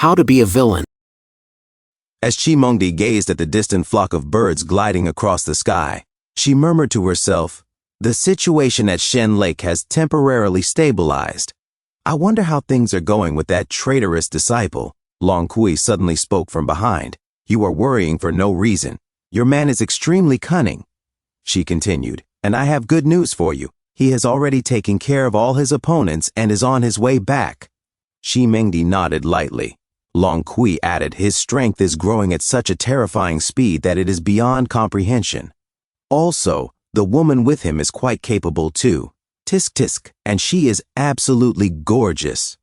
How to be a villain. As Chimengdi gazed at the distant flock of birds gliding across the sky, she murmured to herself, "The situation at Shen Lake has temporarily stabilized. I wonder how things are going with that traitorous disciple." Long Kui suddenly spoke from behind. "You are worrying for no reason. Your man is extremely cunning." She continued, "And I have good news for you. He has already taken care of all his opponents and is on his way back." Chimengdi nodded lightly. Long Kui added, "His strength is growing at such a terrifying speed that it is beyond comprehension. Also, the woman with him is quite capable too. Tisk tisk, and she is absolutely gorgeous."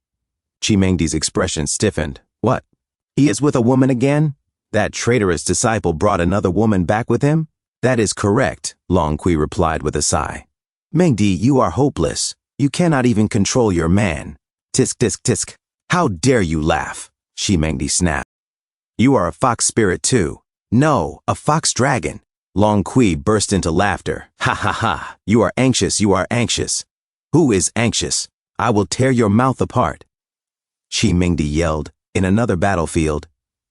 Chimengdi's expression stiffened. "What? He is with a woman again? That traitorous disciple brought another woman back with him?" "That is correct," Long Kui replied with a sigh. "Mengdi, you are hopeless. You cannot even control your man." "Tisk tisk tisk. How dare you laugh?" Chimengdi snapped. "You are a fox spirit too." "No, a fox dragon." Long Kui burst into laughter. "Ha ha ha, you are anxious, you are anxious." "Who is anxious? I will tear your mouth apart." Chimengdi yelled. In another battlefield,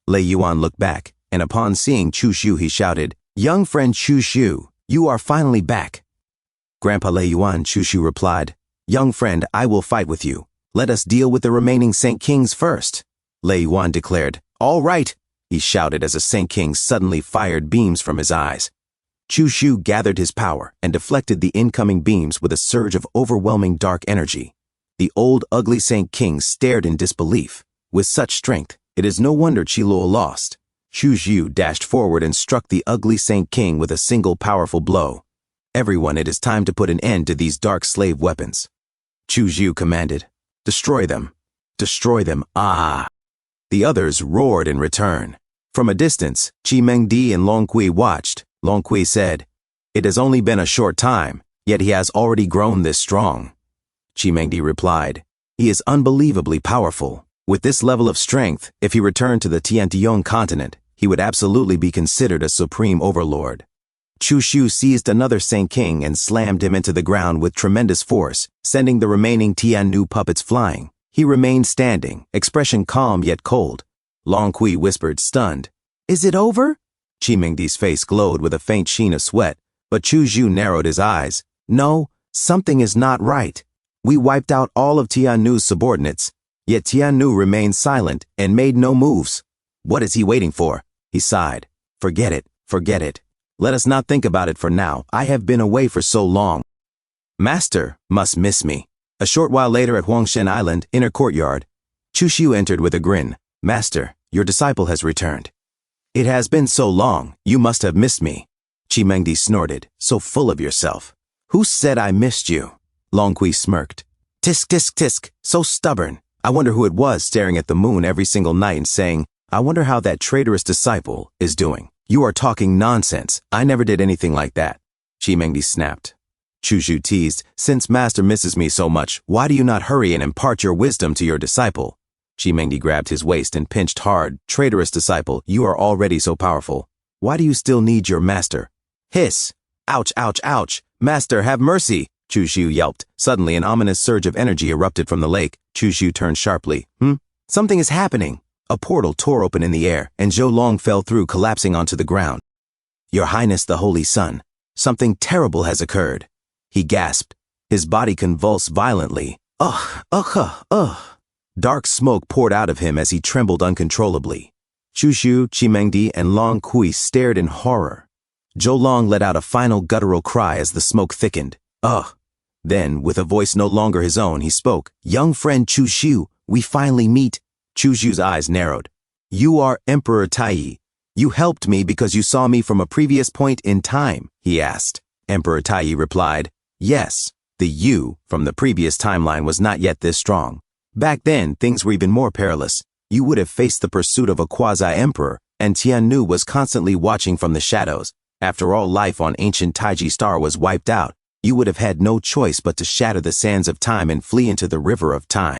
Lei Yuan looked back, and upon seeing Chu Shu he shouted, "Young friend Chu Shu, you are finally back." "Grandpa Lei Yuan," Chu Shu replied, "Young friend, I will fight with you. Let us deal with the remaining Saint Kings first." Lei Yuan declared. "All right," he shouted as a Saint King suddenly fired beams from his eyes. Chu Shu gathered his power and deflected the incoming beams with a surge of overwhelming dark energy. The old ugly Saint King stared in disbelief. With such strength, it is no wonder Chiluo lost. Chu Shu dashed forward and struck the ugly Saint King with a single powerful blow. "Everyone, it is time to put an end to these dark slave weapons." Chu Shu commanded. "Destroy them. Destroy them, ah!" The others roared in return. From a distance, Chimengdi and Long Kui watched. Long Kui said, "It has only been a short time, yet he has already grown this strong." Chimengdi replied, "He is unbelievably powerful. With this level of strength, if he returned to the Tiantiong continent, he would absolutely be considered a supreme overlord." Chu Shu seized another Saint King and slammed him into the ground with tremendous force, sending the remaining Tiannu puppets flying. He remained standing, expression calm yet cold. Long Kui whispered, stunned, "Is it over?" Chimengdi's face glowed with a faint sheen of sweat, but Chu Shu narrowed his eyes. "No, something is not right. We wiped out all of Tiannu's subordinates, yet Tiannu remained silent and made no moves. What is he waiting for?" He sighed. "Forget it, forget it. Let us not think about it for now. I have been away for so long. Master must miss me." A short while later at Huangshen Island, inner courtyard, Chu Shu entered with a grin. "Master, your disciple has returned." "It has been so long, you must have missed me." Chimengdi snorted, "So full of yourself." "Who said I missed you?" Long Kui smirked. "Tisk tisk tisk, so stubborn. I wonder who it was staring at the moon every single night and saying, 'I wonder how that traitorous disciple is doing.' You are talking nonsense. I never did anything like that." Chimengdi snapped. Chu Shu teased, "Since Master misses me so much, why do you not hurry and impart your wisdom to your disciple?" Chimengdi grabbed his waist and pinched hard. "Traitorous disciple, you are already so powerful. Why do you still need your master?" "Hiss! Ouch, ouch, ouch! Master, have mercy!" Chu Shu yelped. Suddenly, an ominous surge of energy erupted from the lake. Chu Shu turned sharply. Something is happening." A portal tore open in the air, and Zhou Long fell through, collapsing onto the ground. "Your Highness the Holy Sun, something terrible has occurred." He gasped. His body convulsed violently. Ugh. Dark smoke poured out of him as he trembled uncontrollably. Chu Shu, Chimengdi, and Long Kui stared in horror. Zhou Long let out a final guttural cry as the smoke thickened. "Ugh." Then, with a voice no longer his own, he spoke. "Young friend Chu Shu, we finally meet." Chu Shu's eyes narrowed. "You are Emperor Tai. You helped me because you saw me from a previous point in time?" he asked. Emperor Tai replied, "Yes, the you from the previous timeline was not yet this strong. Back then, things were even more perilous. You would have faced the pursuit of a quasi-emperor, and Tiannu was constantly watching from the shadows. After all life on ancient Taiji Star was wiped out, you would have had no choice but to shatter the sands of time and flee into the river of time.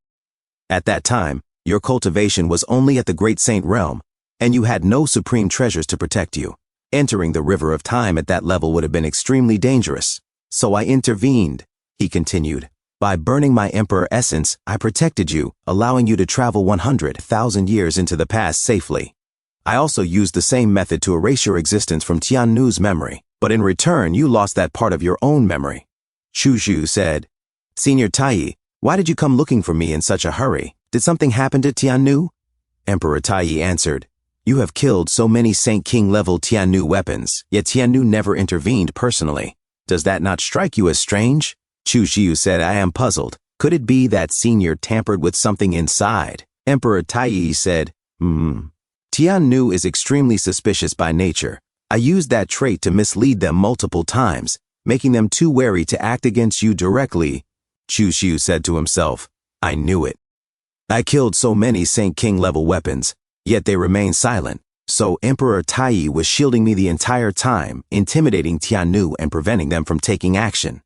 At that time, your cultivation was only at the Great Saint Realm, and you had no supreme treasures to protect you. Entering the river of time at that level would have been extremely dangerous. So I intervened," he continued. By burning my emperor essence, I protected you, allowing you to travel 100,000 years into the past safely. I also used the same method to erase your existence from Tiannu's memory, but in return you lost that part of your own memory. Chu Zhu said, Senior Taiyi, why did you come looking for me in such a hurry? Did something happen to Tiannu? Emperor Taiyi answered, You have killed so many Saint King level Tiannu weapons, yet Tiannu never intervened personally. Does that not strike you as strange? Chu Zhu said, I am puzzled. Could it be that Senior tampered with something inside? Emperor Taiyi said, Tiannu is extremely suspicious by nature. I used that trait to mislead them multiple times, making them too wary to act against you directly. Chu Zhu said to himself, I knew it. I killed so many Saint King level weapons, yet they remained silent, so Emperor Taiyi was shielding me the entire time, intimidating Tiannu and preventing them from taking action.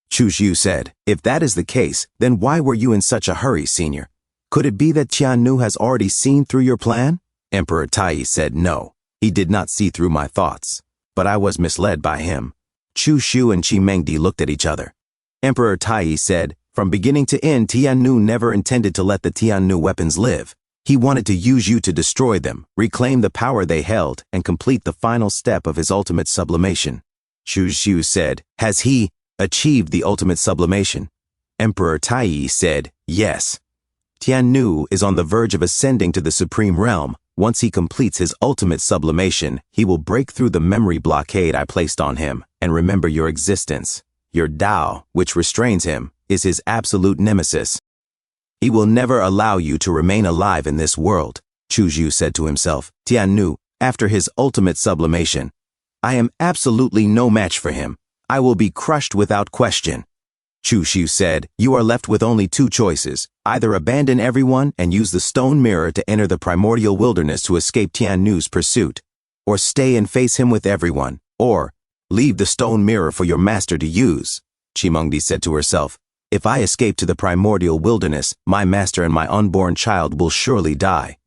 Chu Zhu said, If that is the case, then why were you in such a hurry, Senior? Could it be that Tiannu has already seen through your plan? Emperor Taiyi said no, he did not see through my thoughts, but I was misled by him. Chu Zhu and Qi Mengdi looked at each other. Emperor Taiyi said, From beginning to end, Tiannu never intended to let the Tiannu weapons live. He wanted to use you to destroy them, reclaim the power they held, and complete the final step of his ultimate sublimation. Chu Zhu said, Has he achieved the ultimate sublimation? Emperor Taiyi said, Yes. Tiannu is on the verge of ascending to the supreme realm. Once he completes his ultimate sublimation, he will break through the memory blockade I placed on him and remember your existence. Your Tao, which restrains him, is his absolute nemesis. He will never allow you to remain alive in this world, Chu Zhu said to himself. Tiannu, after his ultimate sublimation, I am absolutely no match for him. I will be crushed without question. Chu Zhu said, You are left with only two choices. Either abandon everyone and use the stone mirror to enter the primordial wilderness to escape Tiannu's pursuit, or stay and face him with everyone, or leave the stone mirror for your master to use. Qi Mengdi said to herself, If I escape to the primordial wilderness, my master and my unborn child will surely die.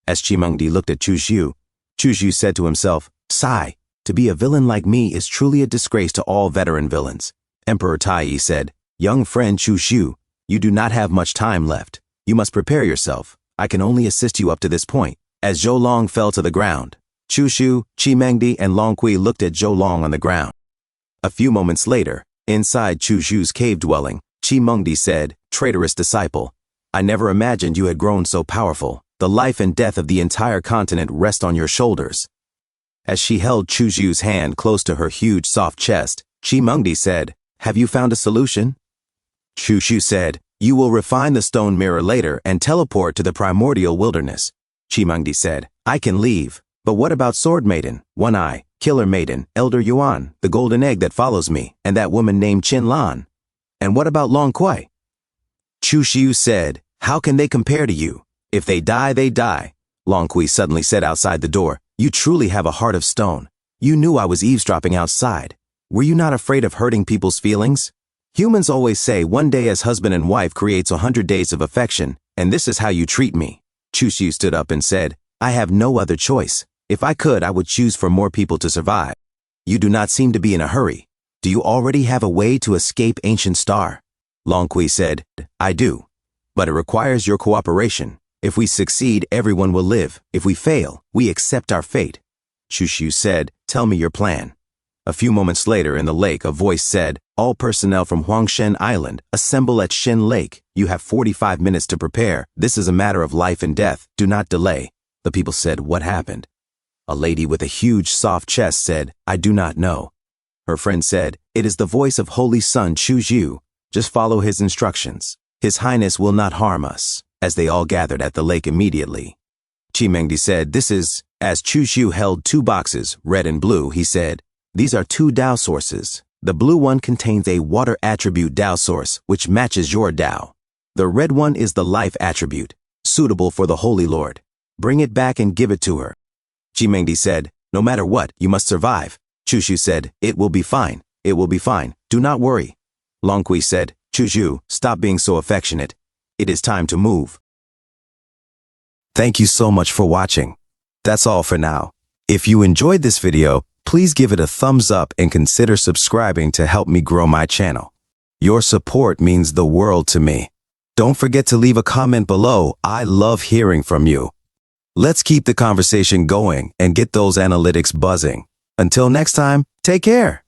As Qi Mengdi looked at Chu Zhu said to himself, Sigh, to be a villain like me is truly a disgrace to all veteran villains. Emperor Taiyi said, Young friend Chu Zhu, you do not have much time left. You must prepare yourself. I can only assist you up to this point. As Zhou Long fell to the ground, Chu Zhu, Qi Mengdi, and Long Kui looked at Zhou Long on the ground. A few moments later, inside Chu Zhu's cave dwelling, Qi Mengdi said, Traitorous disciple, I never imagined you had grown so powerful. The life and death of the entire continent rest on your shoulders. As she held Chu Zhu's hand close to her huge soft chest, Qi Mengdi said, Have you found a solution? Chu Zhu said, You will refine the stone mirror later and teleport to the primordial wilderness. Qi Mengdi said, I can leave, but what about Sword Maiden, One Eye, Killer Maiden, Elder Yuan, the golden egg that follows me, and that woman named Qin Lan? And what about Long Kui? Chu Zhu said, How can they compare to you? If they die, they die. Long Kui suddenly said outside the door, You truly have a heart of stone. You knew I was eavesdropping outside. Were you not afraid of hurting people's feelings? Humans always say 1 day as husband and wife creates 100 days of affection, and this is how you treat me. Chu Zhu stood up and said, I have no other choice. If I could, I would choose for more people to survive. You do not seem to be in a hurry. Do you already have a way to escape Ancient Star? Long Kui said, I do. But it requires your cooperation. If we succeed, everyone will live. If we fail, we accept our fate. Chu Zhu said, Tell me your plan. A few moments later in the lake, a voice said, All personnel from Huangshen Island, assemble at Shen Lake. You have 45 minutes to prepare. This is a matter of life and death. Do not delay. The people said, What happened? A lady with a huge soft chest said, I do not know. Her friend said, It is the voice of Holy Son Chu Zhu. Just follow his instructions. His Highness will not harm us. As they all gathered at the lake immediately, Qi Mengdi said, This is, as Chu Zhu held 2 boxes, red and blue, he said, These are 2 Tao sources. The blue one contains a water attribute Tao source, which matches your Tao. The red one is the life attribute, suitable for the Holy Lord. Bring it back and give it to her. Qi Mengdi said, No matter what, you must survive. Chu Zhu said, It will be fine. It will be fine. Do not worry. Long Kui said, Chu Zhu, stop being so affectionate. It is time to move. Thank you so much for watching. That's all for now. If you enjoyed this video, please give it a thumbs up and consider subscribing to help me grow my channel. Your support means the world to me. Don't forget to leave a comment below. I love hearing from you. Let's keep the conversation going and get those analytics buzzing. Until next time, take care.